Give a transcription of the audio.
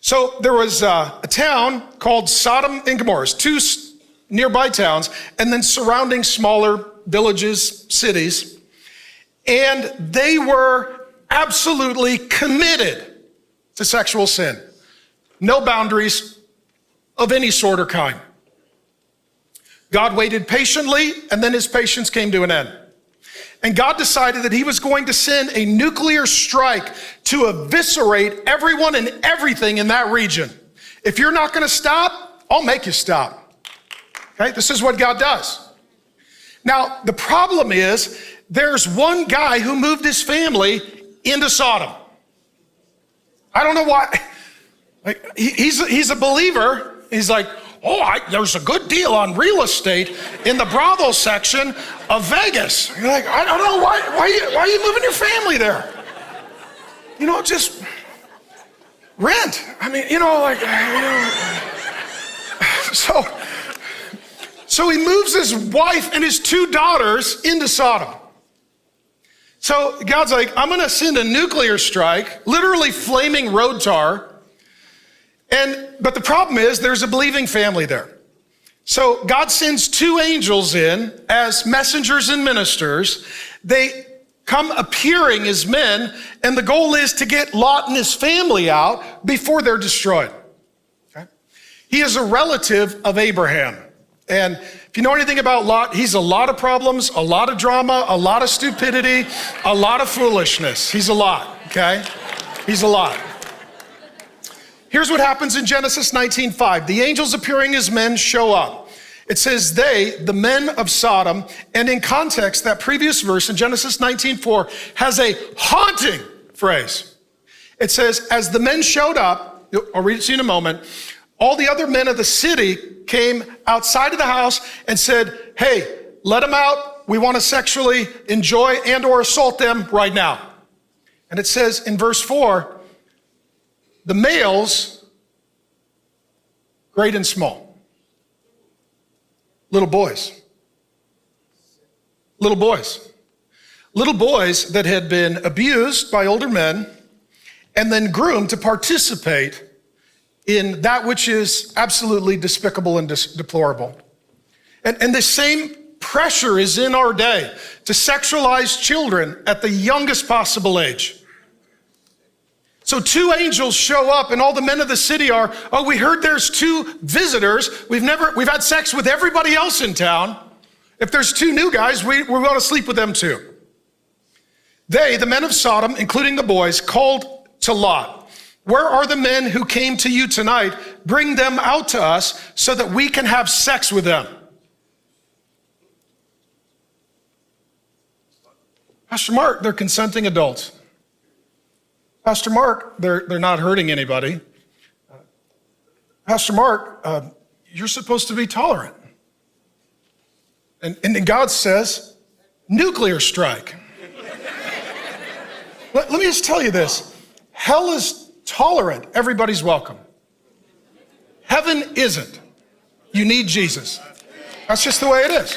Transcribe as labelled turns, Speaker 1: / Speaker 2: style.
Speaker 1: So there was a town called Sodom and Gomorrah, two nearby towns, and then surrounding smaller villages, cities. And they were absolutely committed to sexual sin. No boundaries of any sort or kind. God waited patiently, and then his patience came to an end. And God decided that he was going to send a nuclear strike to eviscerate everyone and everything in that region. If you're not going to stop, I'll make you stop. Okay, this is what God does. Now, the problem is there's one guy who moved his family into Sodom. I don't know why. Like, he's a believer. He's like, there's a good deal on real estate in the brothel section of Vegas. You're like, I don't know, why are you moving your family there? Just rent. So he moves his wife and his two daughters into Sodom. So God's like, I'm going to send a nuclear strike, literally flaming road tar. But the problem is there's a believing family there. So God sends two angels in as messengers and ministers. They come appearing as men, and the goal is to get Lot and his family out before they're destroyed. Okay? He is a relative of Abraham. And if you know anything about Lot, he's a lot of problems, a lot of drama, a lot of stupidity, a lot of foolishness. He's a lot, okay? He's a lot. Here's what happens in Genesis 19:5. The angels appearing as men show up. It says they, the men of Sodom, and in context, that previous verse in Genesis 19:4 has a haunting phrase. It says, as the men showed up, I'll read it to you in a moment, all the other men of the city came outside of the house and said, hey, let them out. We want to sexually enjoy and or assault them right now. And it says in verse 4, the males, great and small, little boys that had been abused by older men and then groomed to participate in that which is absolutely despicable and deplorable. And the same pressure is in our day to sexualize children at the youngest possible age. So two angels show up and all the men of the city are, we heard there's two visitors. We've had sex with everybody else in town. If there's two new guys, we're going to sleep with them too. They, the men of Sodom, including the boys, called to Lot. Where are the men who came to you tonight? Bring them out to us so that we can have sex with them. Pastor Mark, they're consenting adults. Pastor Mark, they're not hurting anybody. Pastor Mark, you're supposed to be tolerant. And God says, nuclear strike. Let me just tell you this. Hell is tolerant. Everybody's welcome. Heaven isn't. You need Jesus. That's just the way it is.